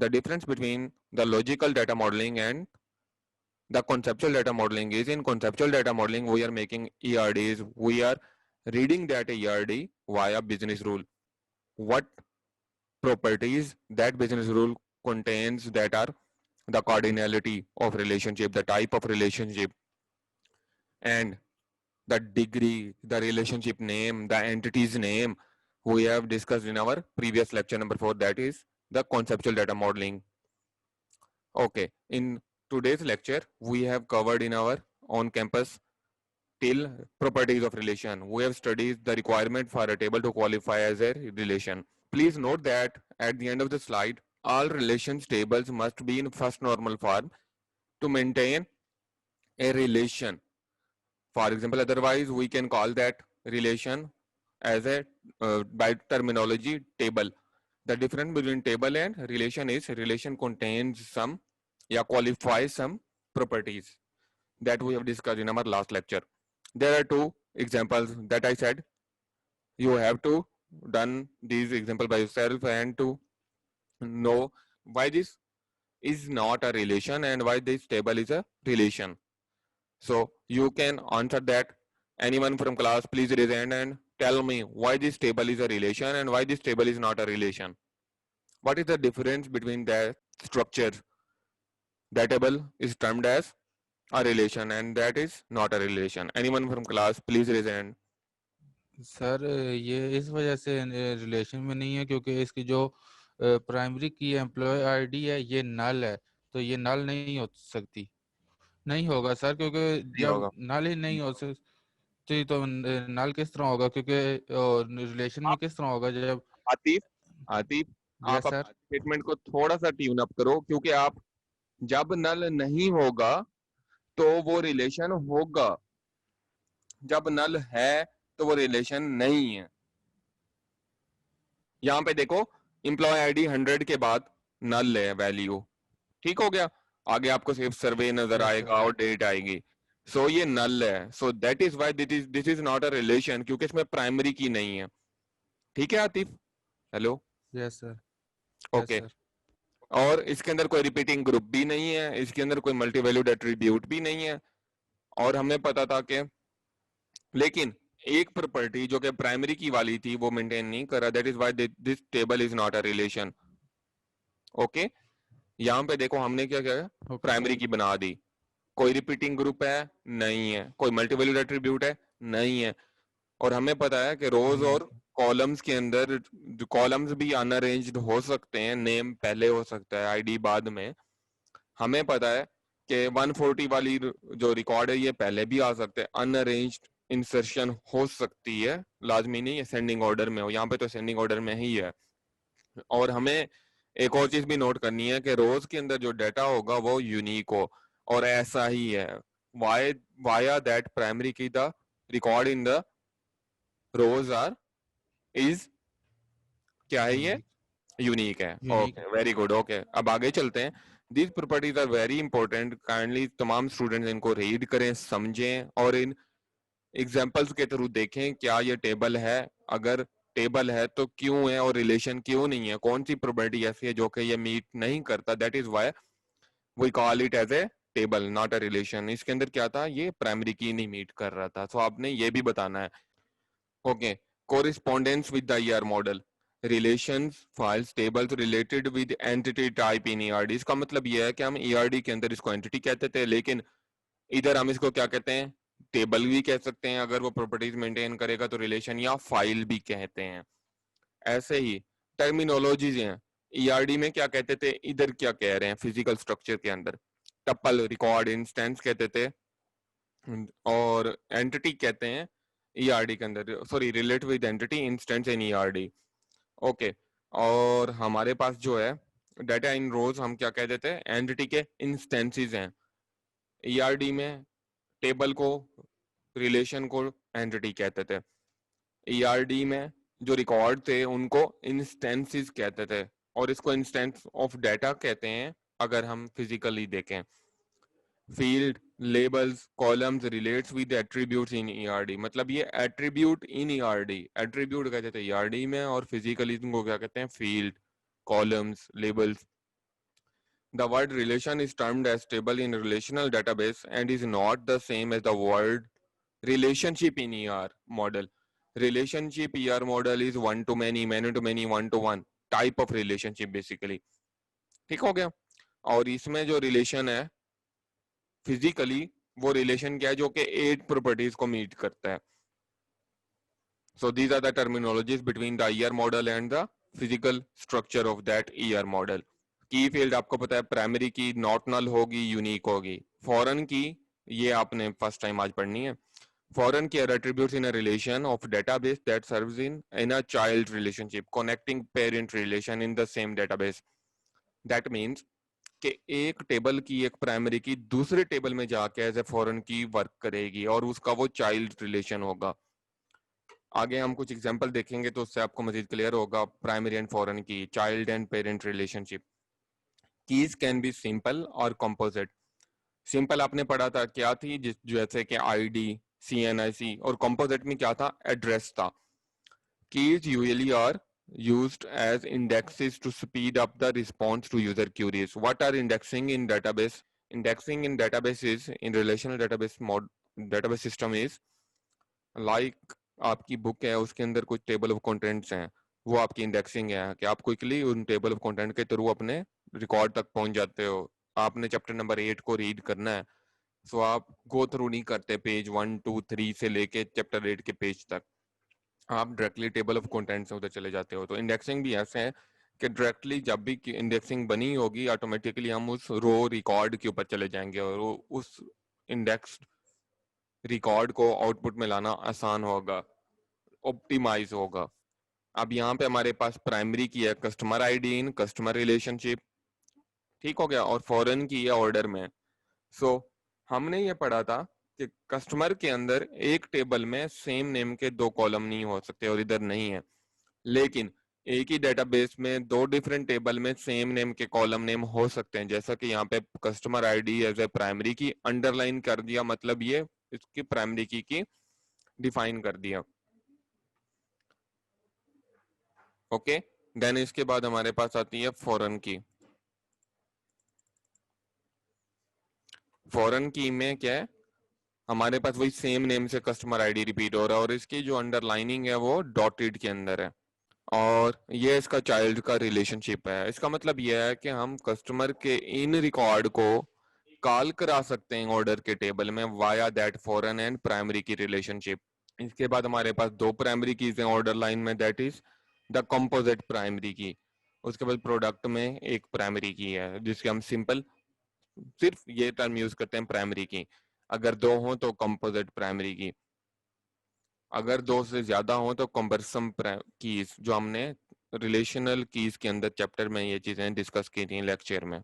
The difference between the logical data modeling and the conceptual data modeling is, in conceptual data modeling we are making ERDs, we are reading that ERD via business rule. What properties that business rule contains, that are the cardinality of relationship, the type of relationship, and the degree, the relationship name, the entity's name, we have discussed in our previous lecture number 4, that is the conceptual data modeling. Okay, in today's lecture we have covered in our on campus till properties of relation. We have studied the requirement for a table to qualify as a relation. Please note that at the end of the slide, all relations tables must be in first normal form to maintain a relation. For example, otherwise we can call that relation as a by terminology table. The difference between table and relation is relation contains some, yeah, qualifies some properties that we have discussed in our last lecture. There are two examples that I said. You have to done these example by yourself and to know why this is not a relation and why this table is a relation. So you can answer that. Anyone from class, please raise hand and tell me why this table is a relation and why this table is not a relation. What is the difference between the structure? That table is termed as a relation and that is not a relation. Anyone from class, please raise hand. Sir ये इस वजह से relation में नहीं है क्योंकि इसकी जो प्राइमरी की एम्प्लॉय आईडी है ये नल है, तो ये नल नहीं हो सकती। नहीं होगा सर, क्योंकि नहीं जब होगा। नल ही नहीं हो सकती तो नल किस तरह होगा, क्योंकि रिलेशन में आप किस तरह होगा जब। आतिफ, आतिफ, आप यस अपने सर। स्टेटमेंट को थोड़ा सा ट्यून अप करो, क्योंकि आप जब नल नहीं होगा तो वो रिलेशन होगा, जब नल है तो वो रिलेशन नहीं है। यहाँ पे देखो, एम्प्लॉय आईडी 100 के बाद नल है वैल्यू, ठीक हो गया। आगे आपको सिर्फ सर्वे नजर यस आएगा सर। और डेट आएगी। सो ये नल है, so that is why this is not a relation, क्योंकि इसमें प्राइमरी की नहीं है। ठीक है Atif, hello, yes sir. Yes okay. Sir. और इसके अंदर कोई रिपीटिंग ग्रुप भी नहीं है, इसके अंदर कोई मल्टी वैल्यूड एट्रीब्यूट भी नहीं है। और हमें पता था कि, लेकिन एक प्रॉपर्टी जो कि प्राइमरी की वाली थी वो मेंटेन नहीं कर रहा, that is why this table is not a relation. Okay, यहाँ पे देखो हमने क्या किया, ओके प्राइमरी सर। की बना दी। कोई रिपीटिंग ग्रुप है नहीं है, कोई मल्टीवैल्यूड एट्रीब्यूट है नहीं है। और हमें पता है कि रोज नहीं और है। कॉलम्स के अंदर जो कॉलम्स भी अनअरेंज्ड हो सकते हैं, नेम पहले हो सकता है, आईडी बाद में। हमें पता है कि 140 वाली जो रिकॉर्ड है ये पहले भी आ सकते हैं, अनअरेंज्ड इंसर्शन हो सकती है, लाजमी नहीं असेंडिंग ऑर्डर में हो, यहाँ पे तो असेंडिंग ऑर्डर में ही है। और हमें एक और चीज भी नोट करनी है कि रोज के अंदर जो डाटा होगा वो यूनिक हो, और ऐसा ही है। Why via that primary key the record in the rows are is, क्या है ये, यूनिक। यूनिक है। Unique. Okay, very good. Okay, अब आगे चलते हैं। These properties are very important, kindly तमाम स्टूडेंट्स इनको रीड करें, समझें और इन एग्जाम्पल्स के थ्रू देखें क्या ये टेबल है, अगर टेबल है तो क्यों है, और रिलेशन क्यों नहीं है, कौन सी प्रॉपर्टी ऐसी है जो कि ये मीट नहीं करता, that is why we call it as a table not a relation. इसके अंदर क्या था, ये प्राइमरी की नहीं मीट कर रहा था, सो आपने ये भी बताना है। Okay, correspondents with the ER model, relations files tables related with entity type in ERD. इसका मतलब ये है कि हम ईआरडी के अंदर इसको एंटिटी कहते थे, लेकिन इधर हम इसको क्या कहते हैं, टेबल भी कह सकते हैं अगर वो प्रॉपर्टीज मेंटेन करेगा तो, रिलेशन या फाइल भी कहते हैं। ऐसे ही टर्मिनोलॉजीज हैं, ईआरडी में क्या कहते थे, इधर क्या कह रहे हैं फिजिकल स्ट्रक्चर के अंदर, टपल, रिकॉर्ड, इंस्टेंस कहते थे, और एंटिटी कहते हैं ईआरडी के अंदर, sorry, relate with entity instance in ERD. Okay, और हमारे पास जो है डाटा इन रोज, हम क्या कह देते हैं, एंटिटी के इंस्टेंसेस हैं। ईआरडी में टेबल को, रिलेशन को एंटिटी कहते थे, ईआरडी में जो रिकॉर्ड थे उनको इंस्टेंसेस कहते थे, और इसको इंस्टेंस ऑफ डाटा कहते हैं अगर हम फिजिकली देखें। Field, labels, columns relates with attributes in ERD, मतलब ये एट्रीब्यूट इन ईआरडी, एट्रीब्यूट कहते थे ईआरडी में, और फिजिकली इनको क्या कहते हैं, field, columns, labels. The word relation is termed as table in relational database and is not the same as the word relationship in ER model. Relationship ER model is one to many, many to many, one to one type of relationship basically. ठीक हो गया? और इसमें जो relation है physically वो relation क्या है जो कि 8 प्रॉपर्टीज को मीट करता है. So these are the terminologies between the ER model and the physical structure of that ER model. की फील्ड आपको पता है प्राइमरी की नॉट नल होगी, यूनिक होगी. फॉरेन की ये आपने फर्स्ट टाइम आज पढ़नी है. Foreign key are attributes in a relation of database that serves in a child relationship, connecting parent relation in the same database. That means कि एक टेबल की एक प्राइमरी की दूसरे टेबल में जाके एज ए फॉरेन की वर्क करेगी और उसका वो चाइल्ड रिलेशन होगा. आगे हम कुछ एग्जांपल देखेंगे तो उससे आपको मजीद क्लियर होगा. प्राइमरी एंड फॉरेन की, child and parent relationship. Keys can be simple और कंपोजिट. सिंपल आपने पढ़ा था क्या थी, जैसे कि आईडी, सीएनआईसी, और कंपोजिट में क्या था, एड्रेस था. Keys usually are used as indexes to speed up the response to user queries. What are indexing in database? Indexing in databases in relational database system is like आपकी book है उसके अंदर कुछ table of contents हैं, वो आपकी indexing है कि आप क्विकली उन टेबल ऑफ कंटेंट के थ्रू अपने रिकॉर्ड तक पहुंच जाते हो. आपने चैप्टर नंबर 8 को रीड करना है, सो आप गो थ्रू नहीं करते पेज 1 2 3 से लेके चैप्टर 8 के पेज तक, आप डायरेक्टली टेबल ऑफ कंटेंट से उधर चले जाते हो. तो इंडेक्सिंग भी ऐसे है कि डायरेक्टली जब भी इंडेक्सिंग बनी होगी ऑटोमेटिकली हम उस रो रिकॉर्ड के ऊपर चले जाएंगे और उस इंडेक्स रिकॉर्ड को आउटपुट में लाना आसान होगा, ऑप्टिमाइज होगा. अब यहाँ पे हमारे पास प्राइमरी की है customer ID in customer relationship, ठीक हो गया, और फॉरेन की है ऑर्डर में. सो हमने ये पढ़ा था कि कस्टमर के अंदर एक टेबल में सेम नेम के 2 कॉलम नहीं हो सकते और इधर नहीं है, लेकिन एक ही डेटाबेस में 2 डिफरेंट टेबल में सेम नेम के कॉलम नेम हो सकते हैं. जैसा कि यहाँ पे customer ID as a primary key underline कर दिया, मतलब ये इसकी प्राइमरी की डिफाइन कर दिया. ओके, देन इसके बाद हमारे पास आती है फॉरेन की. फॉरेन की में क्या है, हमारे पास वही सेम नेम से कस्टमर आईडी रिपीट हो रहा है और इसकी जो अंडरलाइनिंग है वो डॉटेड के अंदर है और ये इसका चाइल्ड का रिलेशनशिप है. इसका मतलब यह है कि हम कस्टमर के इन रिकॉर्ड को कॉल करा सकते हैं ऑर्डर के टेबल में via that foreign and primary की रिलेशनशिप. इसके बाद हमारे पास 2 प्राइमरी कीज हैं ऑर्डर लाइन में, that is the composite primary की. उसके बाद प्रोडक्ट में एक प्राइमरी की है जिसके हम सिंपल सिर्फ ये टर्म यूज करते हैं प्राइमरी की. अगर 2 हो तो कंपोजिट प्राइमरी की, अगर 2 से ज्यादा हो तो कॉम्बरसम कीज, जो हमने रिलेशनल कीज के अंदर चैप्टर में ये चीजें डिस्कस की थी लेक्चर में.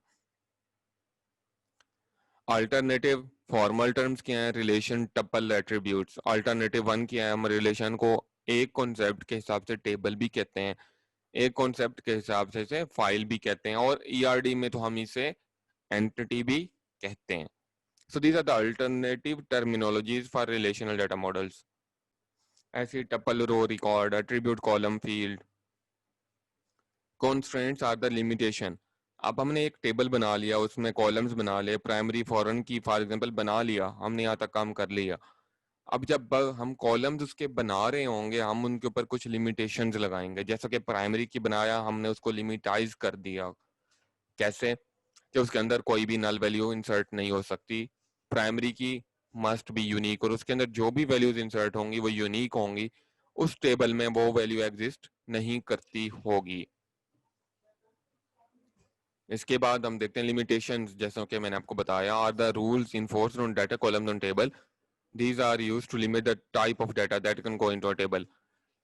अल्टरनेटिव फॉर्मल टर्म्स क्या है, रिलेशन टपल एट्रीब्यूट्स. अल्टरनेटिव 1 क्या है, हम रिलेशन को एक कॉन्सेप्ट के हिसाब से टेबल भी कहते हैं, एक कॉन्सेप्ट के हिसाब से इसे फाइल भी कहते हैं, और ईआरडी में तो हम इसे एंटिटी भी कहते हैं. So these are the alternative terminologies for relational data models. ऐसे tuple, row, record, attribute, column, field. Constraints are the limitation. अब हमने एक टेबल बना लिया, उसमें कॉलम्स बना लिए, प्राइमरी फॉरेन की फॉर एग्जांपल बना लिया, हमने यहाँ तक काम कर लिया. अब जब हम कॉलम्स उसके बना रहे होंगे हम उनके ऊपर कुछ लिमिटेशंस लगाएंगे. जैसा कि प्राइमरी की बनाया हमने उसको लिमिटाइज कर दिया. कैसे कि उसके अंदर कोई भी नल वैल्यू इंसर्ट नहीं हो सकती. प्राइमरी की मस्ट बी यूनिक और उसके अंदर जो भी वैल्यूज इंसर्ट होंगी वो यूनिक होंगी, उस टेबल में वो वैल्यू एग्जिस्ट नहीं करती होगी. इसके बाद हम देखते हैं लिमिटेशंस. जैसा कि मैंने आपको बताया, are the rules enforced on data columns on table. These are used to limit the type of data that can go into a table.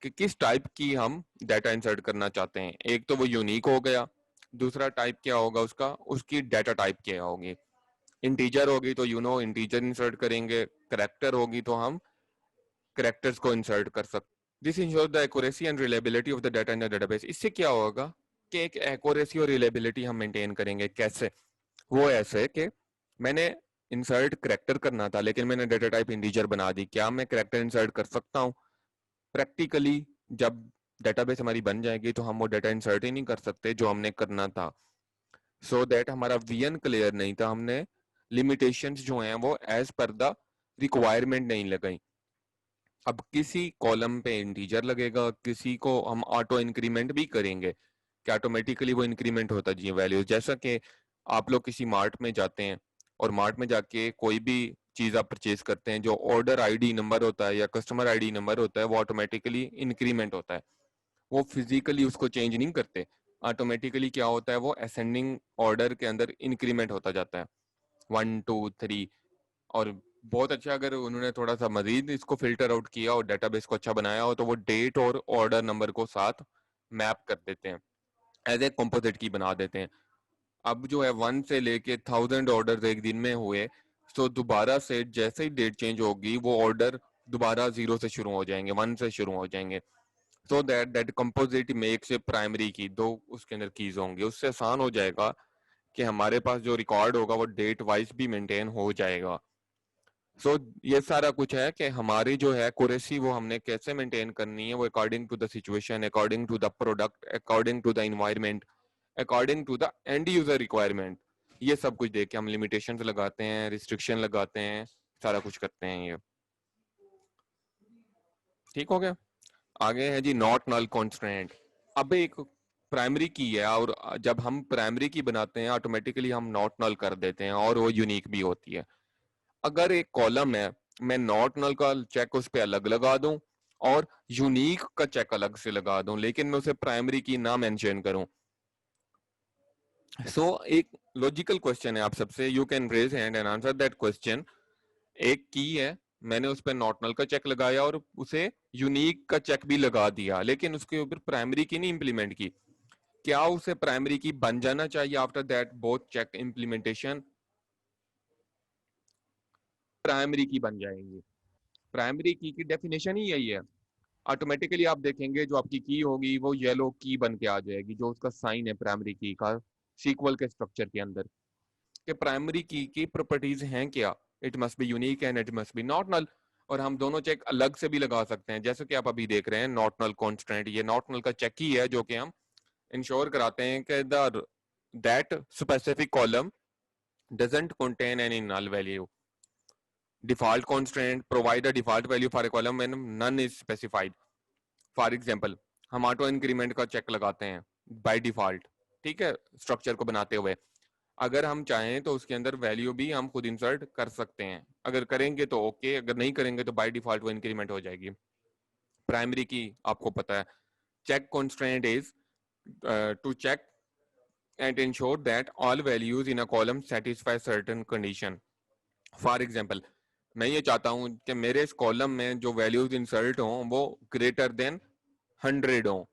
कि किस टाइप की हम डाटा इंसर्ट करना चाहते हैं. एक तो वो यूनिक हो गया, दूसरा टाइप क्या होगा उसका, उसकी डाटा टाइप क्या होगी. इंटीजर होगी तो इंटीजर इंसर्ट करेंगे, करेक्टर होगी तो हम करेक्टर्स को इंसर्ट कर सकते. This ensure the accuracy and reliability of the data in the database. इससे क्या होगा कि एक एक्यूरेसी और रिलायबिलिटी हम मेंटेन करेंगे. कैसे, वो ऐसे कि मैंने इंसर्ट करेक्टर करना था लेकिन मैंने डाटा टाइप इंटीजर बना दी, क्या मैं करेक्टर इंसर्ट कर सकता हूँ? प्रैक्टिकली जब डेटाबेस हमारी बन जाएगी तो हम वो डाटा इंसर्ट ही नहीं कर सकते जो हमने करना था. सो दैट हमारा वीएन क्लियर नहीं था, हमने लिमिटेशंस जो हैं वो एज पर द रिक्वायरमेंट नहीं लगाई। अब किसी कॉलम पे इंटीजर लगेगा, किसी को हम ऑटो इंक्रीमेंट भी करेंगे कि ऑटोमेटिकली वो इंक्रीमेंट होता जाए वैल्यूज। जैसा कि आप लोग किसी मार्ट में जाते हैं और मार्ट में जाके कोई भी चीज आप परचेज करते हैं, जो ऑर्डर आईडी नंबर होता है या कस्टमर आईडी नंबर होता है वो ऑटोमेटिकली इंक्रीमेंट होता है, वो फिजिकली उसको चेंज नहीं करते। ऑटोमेटिकली क्या होता है, वो असेंडिंग ऑर्डर के अंदर इंक्रीमेंट होता जाता है, 1 2 3। और बहुत अच्छा, अगर उन्होंने थोड़ा सा मजीद इसको फिल्टर आउट किया और डेटाबेस को अच्छा बनाया हो तो वो डेट और ऑर्डर नंबर को साथ मैप कर देते हैं, एज ए कंपोजिट की बना देते हैं। अब जो है 1 से लेके 1000 ऑर्डर एक दिन में हुए, तो दोबारा से जैसे ही डेट चेंज होगी वो ऑर्डर दोबारा 0 से शुरू हो जाएंगे, 1 से शुरू हो जाएंगे। So that composite makes a primary की, दो उसके अंदर कीज होंगे, उससे आसान हो जाएगा कि हमारे पास जो रिकॉर्ड होगा वो डेट वाइज भी मेंटेन हो जाएगा। सो ये सारा कुछ है कि हमारी जो है एक्यूरेसी वो हमने कैसे मेंटेन करनी है, वो according to the situation, according to the product, according to the environment, according to the end user requirement, ये सब कुछ देख के हम लिमिटेशंस लगाते हैं, रिस्ट्रिक्शन लगाते हैं, सारा कुछ करते हैं ये। ठीक हो गया। आगे है जी नॉट नल कॉन्स्ट्रेंट। अब एक प्राइमरी की है और जब हम प्राइमरी की बनाते हैं ऑटोमेटिकली हम नॉट नल कर देते हैं और वो यूनिक भी होती है। अगर एक कॉलम है, मैं नॉट नल का चेक उस पर अलग लगा दूं और यूनिक का चेक अलग से लगा दूं, लेकिन मैं उसे प्राइमरी की ना मेंशन करूं। सो एक लॉजिकल क्वेश्चन है आप सबसे, you can raise hand and answer that question. एक की है, मैंने उस पर नॉट नल का चेक लगाया और उसे यूनिक का चेक भी लगा दिया, लेकिन उसके ऊपर प्राइमरी की नहीं इंप्लीमेंट की। क्या उसे प्राइमरी की बन जाना चाहिए after that both check implementation? Primary key बन जाएंगी। प्राइमरी की डेफिनेशन ही यही है। ऑटोमेटिकली आप देखेंगे जो आपकी की होगी वो येलो की बन के आ जाएगी, जो उसका साइन है प्राइमरी की का सीक्वल के स्ट्रक्चर के अंदर। कि प्राइमरी की प्रॉपर्टीज हैं क्या, it must be unique and it must be not null. और हम दोनों चेक अलग से भी लगा सकते हैं, जैसे कि आप अभी देख रहे हैं नॉट नल कॉन्स्टेंट, ये नॉट नल का चेक ही है जो कि हम इंश्योर कराते हैं कि the that specific column doesn't contain any null value. Default constraint provide a default value for a column when none is specified. For example, हम ऑटो इंक्रीमेंट का चेक लगाते हैं बाय डिफॉल्ट, ठीक है, स्ट्रक्चर को बनाते हुए। अगर हम चाहें तो उसके अंदर वैल्यू भी हम खुद इंसर्ट कर सकते हैं, अगर करेंगे तो ओके, अगर नहीं करेंगे तो बाय डिफॉल्ट वो इंक्रीमेंट हो जाएगी। प्राइमरी की आपको पता है, check constraint is to check and ensure that all values in a column satisfy certain condition. For example, मैं ये चाहता हूं कि मेरे इस कॉलम में जो वैल्यूज इंसर्ट हों वो ग्रेटर देन 100 हो।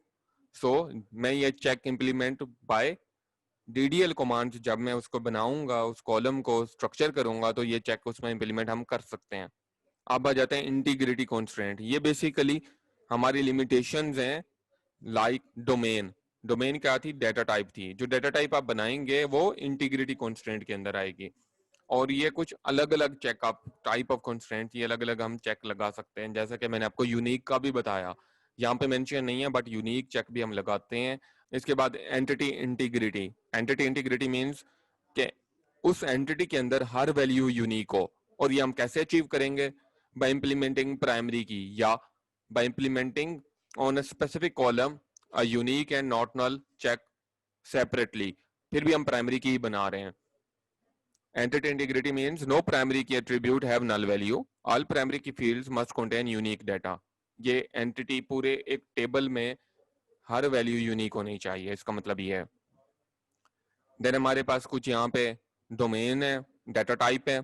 सो मैं ये check implement by DDL command, जब मैं उसको बनाऊंगा, उस कॉलम को स्ट्रक्चर करूंगा, तो ये चेक उसमें इंप्लीमेंट हम कर सकते हैं। अब आ जाते हैं इंटीग्रिटी कॉन्स्ट्रेंट। ये बेसिकली हमारी लिमिटेशंस हैं, लाइक डोमेन। डोमेन क्या थी, डेटा टाइप थी, जो डेटा टाइप आप बनाएंगे वो इंटीग्रिटी कॉन्स्ट्रेंट के अंदर आएगी। और ये कुछ अलग अलग चेक आप टाइप ऑफ कंस्ट्रेंट, ये अलग अलग हम चेक लगा सकते हैं, जैसा कि मैंने आपको यूनिक का भी बताया, यहाँ पे मेंशन नहीं है बट यूनिक चेक भी हम लगाते हैं। इसके बाद entity integrity. Entity integrity means कि उस एंटिटी के अंदर हर वैल्यू यूनिक हो। और ये हम कैसे अचीव करेंगे, बाय इंप्लीमेंटिंग प्राइमरी की या by implementing on a specific column a unique and not null check separately, फिर भी हम प्राइमरी की ही बना रहे हैं। Entity integrity means no primary key attribute have null value. All primary key fields must contain unique data. ये entity पूरे एक टेबल में हर वैल्यू यूनिक होनी चाहिए, इसका मतलब ये है। देन हमारे पास कुछ यहाँ पे डोमेन है, डाटा टाइप है,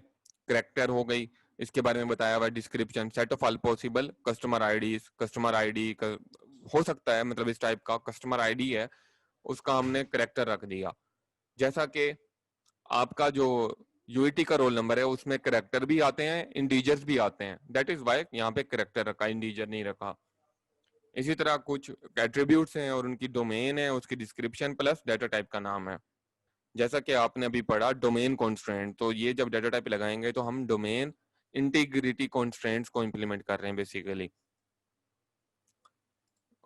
करेक्टर हो गई, इसके बारे में बताया हुआ description, set of all possible customer ID, customer ID हो सकता है, मतलब इस टाइप का कस्टमर आईडी है, उसका हमने करेक्टर रख दिया। जैसा कि आपका जो यूईटी का रोल नंबर है उसमें करेक्टर भी आते हैं, इंटीजर्स भी आते हैं, दैट इज वाई यहाँ पे करेक्टर रखा, इंटीजर नहीं रखा। इसी तरह कुछ एट्रीब्यूट्स हैं और उनकी डोमेन है, उसकी डिस्क्रिप्शन प्लस डाटा टाइप का नाम है। जैसा कि आपने अभी पढ़ा डोमेन कॉन्स्ट्रेंट, तो ये जब डाटा टाइप लगाएंगे तो हम डोमेन इंटीग्रिटी कॉन्स्ट्रेंट्स को इंप्लीमेंट कर रहे हैं बेसिकली।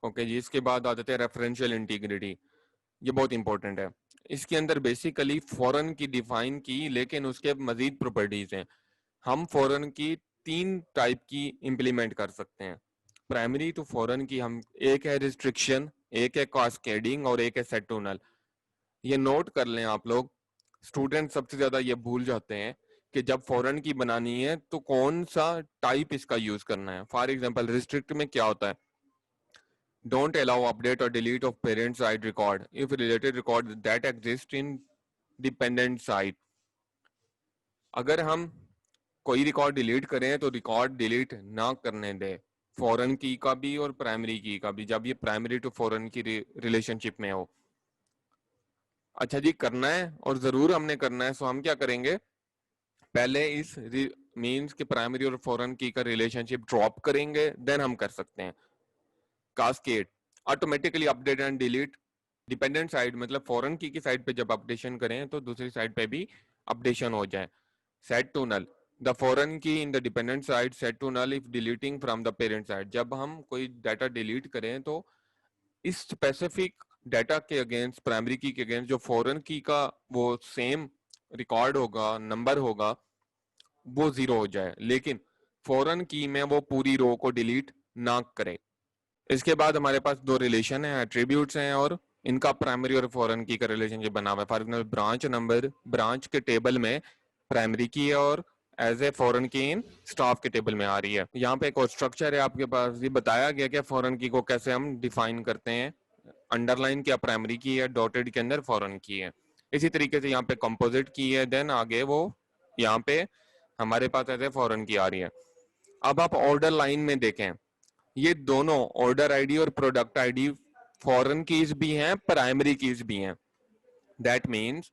ओके जी, इसके बाद आ जाते हैं रेफरेंशियल इंटीग्रिटी। ये बहुत इंपॉर्टेंट है। इसके अंदर बेसिकली फॉरेन की डिफाइन की, लेकिन उसके मजीद प्रॉपर्टीज हैं। हम फॉरेन की 3 टाइप की इंप्लीमेंट कर सकते हैं। प्राइमरी तो फॉरेन की हम, एक है रिस्ट्रिक्शन, एक है कास्केडिंग और एक है सेटोनल। ये नोट कर लें आप लोग। स्टूडेंट सबसे ज्यादा ये भूल जाते हैं कि जब फॉरेन की बनानी है तो कौन सा टाइप इसका यूज करना है। फॉर एग्जांपल रिस्ट्रिक्ट में क्या होता है, डोंट अलाउ अपडेट और delete of parent side record if related record that exist in dependent side. अगर हम कोई रिकॉर्ड डिलीट करें तो रिकॉर्ड डिलीट ना करने दें, फॉरेन की का भी और प्राइमरी की का भी, जब ये primary to foreign key relationship में हो। अच्छा जी, करना है और जरूर हमने करना है। सो हम क्या करेंगे, पहले इस मींस के प्राइमरी और फॉरेन की का रिलेशनशिप ड्रॉप करेंगे, देन हम कर सकते हैं cascade, automatically update and delete dependent side, मतलब फॉरेन की साइड पे जब अपडेशन करें तो दूसरी साइड पे भी अपडेशन हो जाए। Set to null, the foreign key in the dependent side set to null if deleting from the parent side. जब हम कोई डाटा डिलीट करें तो इस स्पेसिफिक डाटा के अगेंस्ट, प्राइमरी की के अगेंस्ट जो फॉरेन की का वो सेम रिकॉर्ड होगा, नंबर होगा, वो 0 हो जाए, लेकिन फॉरेन की में वो पूरी रो को डिलीट ना करे। इसके बाद हमारे पास 2 रिलेशन है, एट्रीब्यूट्स हैं, और इनका प्राइमरी और फॉरेन की का रिलेशनशिप बना हुआ है। For example branch number, branch के टेबल में प्राइमरी की है और as a foreign key in staff के टेबल में आ रही है। यहाँ पे एक और स्ट्रक्चर है आपके पास, ये बताया गया कि फॉरेन की को कैसे हम डिफाइन करते हैं। अंडरलाइन क्या प्राइमरी की है, डॉटेड के अंदर फॉरेन की है। इसी तरीके से यहाँ पे कंपोजिट की है, देन आगे वो यहाँ पे हमारे पास ऐसे फॉरेन की आ रही है। अब आप ऑर्डर लाइन में देखें, ये दोनों ऑर्डर आईडी और प्रोडक्ट आईडी फॉरेन कीज भी हैं, प्राइमरी कीज भी हैं। दैट मीन्स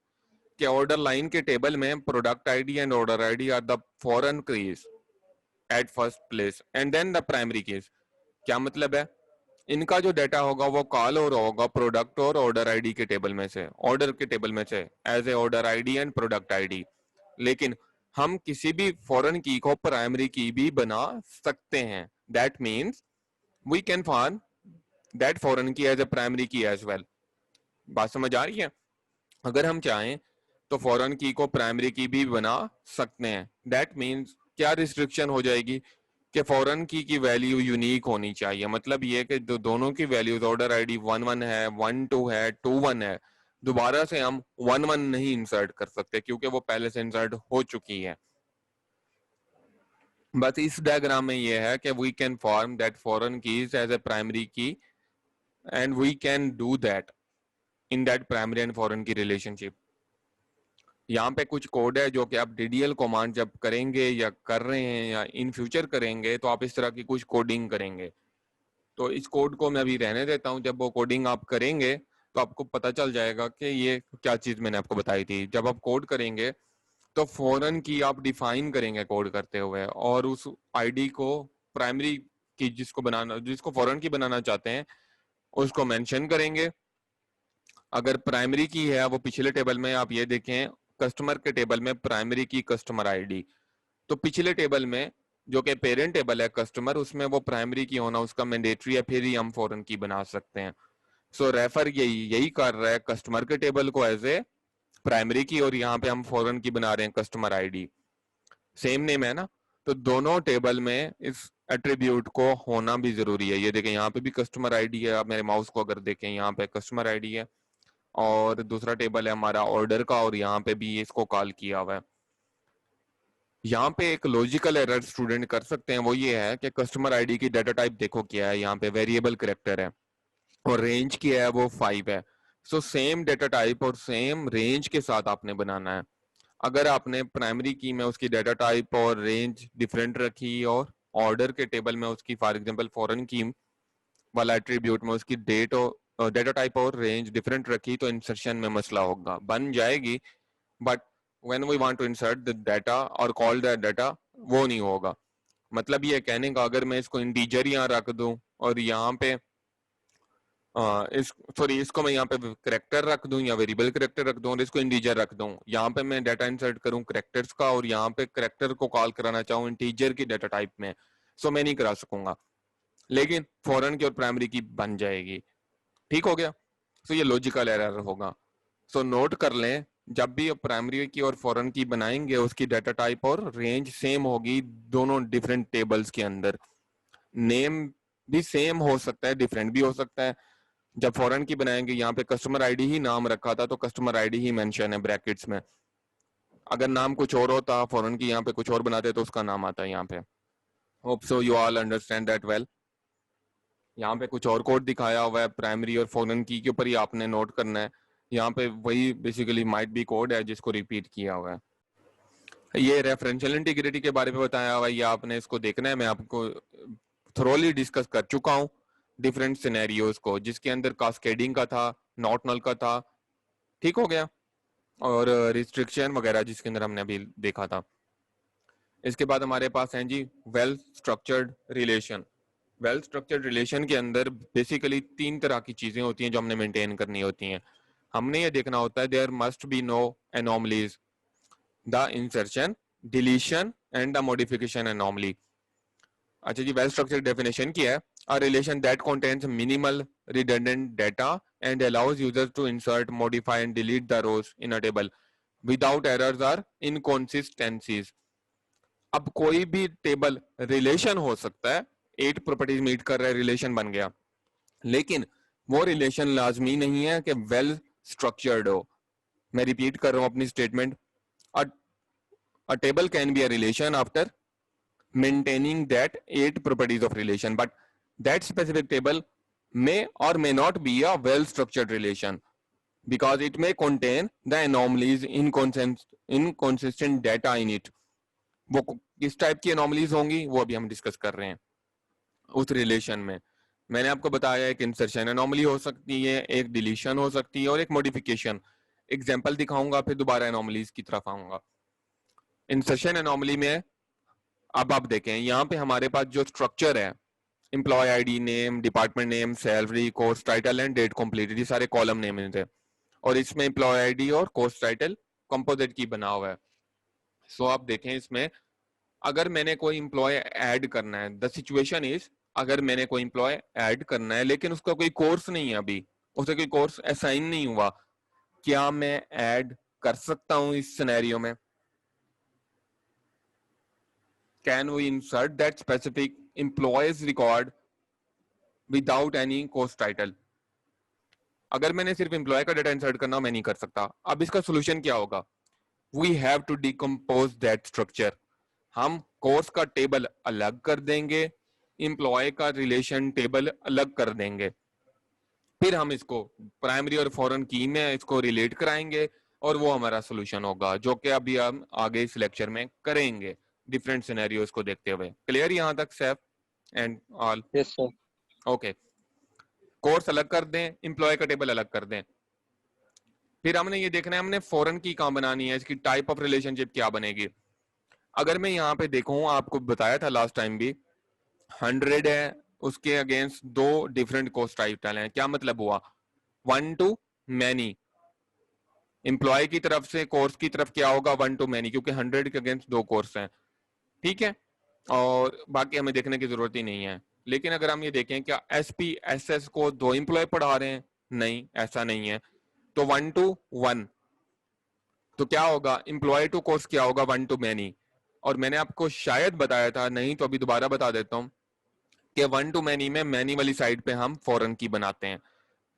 कि ऑर्डर लाइन के टेबल में product ID and order ID are the foreign keys at first place and then the primary keys. क्या मतलब है, इनका जो डाटा होगा वो कॉल हो रहा होगा प्रोडक्ट और ऑर्डर आईडी के टेबल में से, ऑर्डर के टेबल में से as a order ID and product ID. लेकिन हम किसी भी फॉरेन की को प्राइमरी की भी बना सकते हैं। That means we can find that foreign key as a primary key as well. बात समझ आ रही है? अगर हम चाहें तो फॉरेन की को प्राइमरी की भी बना सकते हैं। दैट मीन्स क्या रिस्ट्रिक्शन हो जाएगी कि फॉरेन की वैल्यू यूनिक होनी चाहिए। मतलब ये कि दोनों की वैल्यूज, ऑर्डर आईडी 1 1 है, 1 2 है, 2 1 है, दोबारा से हम 1 1 नहीं इंसर्ट कर सकते क्योंकि वो पहले से इंसर्ट हो चुकी है। बस इस डायग्राम में ये है कि we can form that foreign keys as a primary key and we can do that in that primary and foreign key relationship. यहाँ पे कुछ कोड है जो कि आप डीडीएल कमांड जब करेंगे या कर रहे हैं या इन फ्यूचर करेंगे तो आप इस तरह की कुछ कोडिंग करेंगे। तो इस कोड को मैं अभी रहने देता हूँ, जब वो कोडिंग आप करेंगे तो आपको पता चल जाएगा कि ये क्या चीज मैंने आपको बताई थी। जब आप कोड करेंगे तो फॉरेन की आप डिफाइन करेंगे कोड करते हुए, और उस आईडी को प्राइमरी की जिसको फॉरेन की बनाना चाहते हैं उसको मेंशन करेंगे। अगर प्राइमरी की है वो पिछले टेबल में आप ये देखें, कस्टमर के टेबल में प्राइमरी की कस्टमर आईडी, तो पिछले टेबल में जो कि पेरेंट टेबल है कस्टमर, उसमें वो प्राइमरी की होना उसका मैंडेटरी है, फिर ही हम फॉरेन की बना सकते हैं। सो रेफर यही कर रहा है कस्टमर के टेबल को एज ए प्राइमरी की, और यहाँ पे हम फॉरेन की बना रहे हैं कस्टमर आईडी। सेम नेम है ना, तो दोनों टेबल में इस एट्रीब्यूट को होना भी जरूरी है। ये देखें यहाँ पे भी कस्टमर आईडी है, आप मेरे माउस को अगर देखें यहाँ पे कस्टमर आईडी है, और दूसरा टेबल है हमारा ऑर्डर का, और यहाँ पे भी इसको कॉल किया हुआ है। यहाँ पे एक लॉजिकल एरर स्टूडेंट कर सकते हैं, वो ये है कि कस्टमर आईडी की डाटा टाइप देखो क्या है, यहाँ पे वेरिएबल कैरेक्टर है और रेंज क्या है वो 5 है। सो सेम डाटा टाइप और सेम रेंज के साथ आपने बनाना है। अगर आपने प्राइमरी की में उसकी डाटा टाइप और रेंज डिफरेंट रखी और ऑर्डर के टेबल में उसकी फॉर एग्जांपल फॉरेन की वाला एट्रीब्यूट में उसकी डेट और डाटा टाइप और रेंज डिफरेंट रखी तो इंसर्शन में मसला होगा। बन जाएगी but when we want to insert the data और कॉल द डाटा वो नहीं होगा। मतलब ये कहने का, अगर मैं इसको इंटीजर यहाँ रख दूं और यहाँ पे इसको मैं यहाँ पे करेक्टर रख दूं या वेरिएबल करेक्टर रख दूं और इसको इंटीजर रख दूं, यहाँ पे मैं डाटा इंसर्ट करूं करेक्टर्स का और यहाँ पे करेक्टर को कॉल कराना चाहूँ इंटीजर की डाटा टाइप में, सो मैं नहीं करा सकूंगा। लेकिन फॉरेन की और प्राइमरी की बन जाएगी। ठीक हो गया? सो ये लॉजिकल एरर होगा। सो नोट कर लें, जब भी प्राइमरी की और फॉरेन की बनाएंगे उसकी डाटा टाइप और रेंज सेम होगी दोनों डिफरेंट टेबल्स के अंदर। नेम भी सेम हो सकता है, डिफरेंट भी हो सकता है। जब फॉरेन की बनाएंगे, यहाँ पे कस्टमर आईडी ही नाम रखा था तो कस्टमर आईडी ही मेंशन है ब्रैकेट्स में। अगर नाम कुछ और होता, फॉरेन की यहाँ पे कुछ और बनाते तो उसका नाम आता है यहाँ पे। Hope so you all understand that well. यहाँ पे कुछ और कोड दिखाया हुआ है प्राइमरी और फॉरेन की के ऊपर ही आपने नोट करना है। यहाँ पे वही बेसिकली माइट बी कोड है जिसको रिपीट किया हुआ है। ये रेफरेंशियल इंटीग्रिटी के बारे में बताया हुआ है, ये आपने इसको देखना है। मैं आपको थोरोली डिस्कस कर चुका हूँ डिफरेंट सिनेरियोज को, जिसके अंदर कास्केडिंग का था, नॉट नल का था, ठीक हो गया, और रिस्ट्रिक्शन वगैरह जिसके अंदर हमने अभी देखा था। इसके बाद हमारे पास है जी well structured relation. Well structured relation के अंदर बेसिकली 3 तरह की चीजें होती हैं जो हमने मेंटेन करनी होती हैं। हमने ये देखना होता है there must be no anomalies, the insertion, deletion and the modification anomaly. अच्छा जी, वेल स्ट्रक्चर्ड डेफिनेशन की है, a relation that contains minimal redundant data and allows users to insert, modify and delete the rows in a table without errors or inconsistencies। अब कोई भी table relation हो सकता है, 8 प्रॉपर्टीज मीट कर रहा है, रिलेशन बन गया, लेकिन वो रिलेशन लाजमी नहीं है कि वेल स्ट्रक्चर्ड हो। मैं रिपीट कर रहा हूं अपनी statement, a table can be a relation after maintaining that 8 properties of relation, but that specific table may or may not be a well structured relation because it may contain the anomalies, inconsistent data in it। वो किस type की anomalies होंगी वो अभी हम discuss कर रहे हैं उस रिलेशन में। मैंने आपको बताया एक इंसर्शन एनोमली हो सकती है, एक डिलीशन हो सकती है और एक मॉडिफिकेशन। एग्जांपल दिखाऊंगा फिर दोबारा एनोमलीज की तरफ आऊंगा। इंसर्शन एनोमली में अब आप देखें यहाँ पे हमारे पास जो स्ट्रक्चर है, employee ID, name, department name, salary, course title and date completed, ये सारे कॉलम नेम है और इसमें एम्प्लॉय आईडी और कोर्स टाइटल कंपोजिट की बना हुआ है। सो आप देखें इसमें अगर मैंने कोई एम्प्लॉय ऐड करना है, द सिचुएशन इज अगर मैंने कोई एम्प्लॉय ऐड करना है लेकिन उसका कोई कोर्स नहीं है, अभी उसे कोई कोर्स असाइन नहीं हुआ, क्या मैं ऐड कर सकता हूं इस सिनेरियो में? Can we insert that specific employee's record without any course title? अगर मैंने सिर्फ एम्प्लॉय का डाटा इंसर्ट करना, मैं नहीं कर सकता। अब इसका सोल्यूशन क्या होगा? We have to decompose that structure. हम कोर्स का टेबल अलग कर देंगे, एम्प्लॉय का रिलेशन टेबल अलग कर देंगे, फिर हम इसको प्राइमरी और फॉरेन की में इसको रिलेट कराएंगे और वो हमारा सोल्यूशन होगा, जो कि अभी हम आगे इस लेक्चर में करेंगे डिफरेंट सिनेरियोज को देखते हुए। क्लियर यहां तक Saif and all? Yes sir. Okay, course अलग कर दें, एम्प्लॉय का टेबल अलग कर दें। फिर हमने ये देखना है हमने फॉरेन की कहां बनानी है, इसकी टाइप ऑफ रिलेशनशिप क्या बनेगी। अगर मैं यहाँ पे देखूं, आपको बताया था लास्ट टाइम भी, 100 है, उसके अगेंस्ट 2 डिफरेंट कोर्स टाइटल हैं। क्या मतलब हुआ? 1 to many। एम्प्लॉय की तरफ से कोर्स की तरफ क्या होगा? 1 to many, क्योंकि 100 के अगेंस्ट 2 कोर्स हैं, ठीक है, और बाकी हमें देखने की जरूरत ही नहीं है। लेकिन अगर हम ये देखें क्या SPSS को 2 एम्प्लॉय पढ़ा रहे हैं? नहीं, ऐसा नहीं है, तो 1 to 1। तो क्या होगा? एम्प्लॉय टू कोर्स क्या होगा? 1 to many। और मैंने आपको शायद बताया था, नहीं तो अभी दोबारा बता देता हूं कि 1 to many में मैनी वाली साइड पे हम फॉरेन की बनाते हैं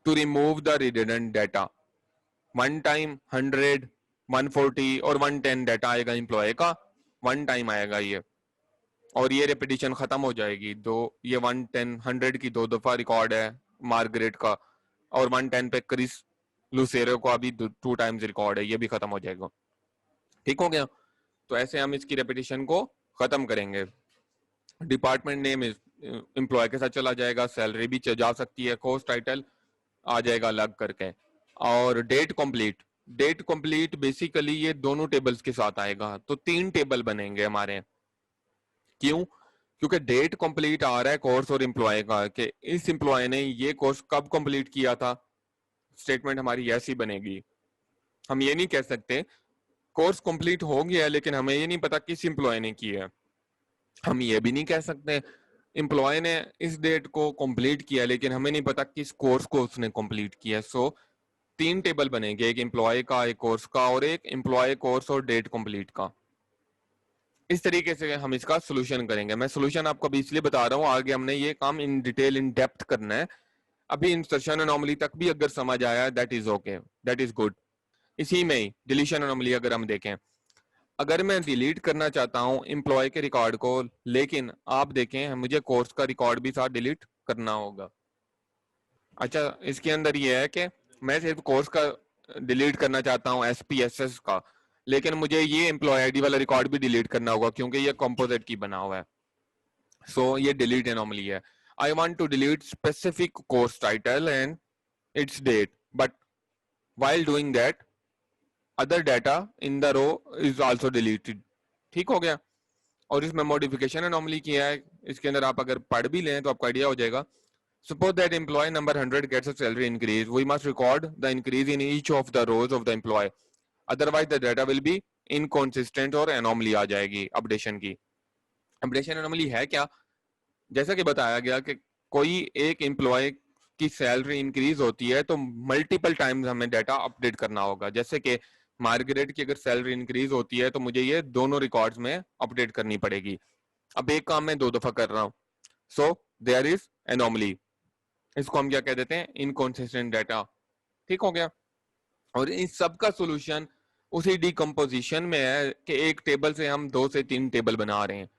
to remove the redundant data. 1 time 100, 140 और 110 डाटा आएगा एम्प्लॉय का, 1 टाइम आएगा ये, और ये रिपीटिशन खत्म हो जाएगी। ये 110 100 की 2 दफा रिकॉर्ड है मार्गरेट का, और 110 पे क्रिस लुसेरो का भी 2 टाइम्स रिकॉर्ड है, ये भी खत्म हो जाएगा। ठीक हो गया? तो ऐसे हम इसकी रेपिटेशन को खत्म करेंगे। डिपार्टमेंट नेम एम्प्लॉय के साथ चला जाएगा, सैलरी भी जा सकती है, कोर्स टाइटल आ जाएगा अलग करके, और डेट कंप्लीट बेसिकली ये दोनों टेबल्स के साथ आएगा। तो 3 टेबल बनेंगे हमारे। क्यों? क्योंकि डेट कंप्लीट आ रहा है कोर्स और एम्प्लॉय का, कि इस एम्प्लॉय ने ये कोर्स कब कंप्लीट किया था। स्टेटमेंट हमारी ऐसी बनेगी। हम ये नहीं कह सकते कोर्स कंप्लीट हो गया है लेकिन हमें ये नहीं पता किस एम्प्लॉय ने किया है। हम ये भी नहीं कह सकते एम्प्लॉय ने इस डेट को कंप्लीट किया लेकिन हमें नहीं पता किस कोर्स को उसने कंप्लीट किया। सो तीन टेबल बनेंगे, एक एम्प्लॉय का, एक कोर्स का और एक एम्प्लॉय कोर्स और डेट कंप्लीट का। इस तरीके से हम इसका सोल्यूशन करेंगे। मैं सोल्यूशन आपको अभी इसलिए बता रहा हूँ, आगे हमने ये काम इन डिटेल इन डेप्थ करना है। अभी इंसर्शन एनोमली तक भी अगर समझ आया that is okay, that is good. इसी में ही डिलीशन एनोमली अगर हम देखें, अगर मैं डिलीट करना चाहता हूं एम्प्लॉय के रिकॉर्ड को, लेकिन आप देखें मुझे कोर्स का रिकॉर्ड भी साथ डिलीट करना होगा। अच्छा, इसके अंदर ये है कि मैं सिर्फ कोर्स का डिलीट करना चाहता हूं SPSS का, लेकिन मुझे ये एम्प्लॉय आईडी वाला रिकॉर्ड भी डिलीट करना होगा क्योंकि ये कंपोजिट की बना हुआ है। सो ये डिलीट एनोमली है। I want to delete specific course title and its date, but while doing that other data in the row is also deleted। ठीक हो गया। और इसमें मॉडिफिकेशन एनोमली किया है, इसके अंदर आप अगर पढ़ भी लें तो आपको आइडिया हो जाएगा। Suppose that employee number 100 gets a salary increase. We must record the increase in each of the rows of the employee. Otherwise, the data will be inconsistent और anomaly आ जाएगी अपडेशन की। अपडेशन एनोमली है क्या? जैसा कि बताया गया कि कोई एक एम्प्लॉय की सैलरी इंक्रीज होती है तो मल्टीपल टाइम्स हमें डाटा अपडेट करना होगा। जैसे कि मार्गरेट की अगर सैलरी इंक्रीज होती है तो मुझे ये दोनों रिकॉर्ड्स में अपडेट करनी पड़ेगी। अब एक काम मैं 2 दफा कर रहा हूँ, सो देयर इज एनोमली। इसको हम क्या कह देते हैं? Inconsistent data. ठीक हो गया। और इस सब का सोल्यूशन उसी डिकम्पोजिशन में है कि एक टेबल से हम 2 से 3 टेबल बना रहे हैं।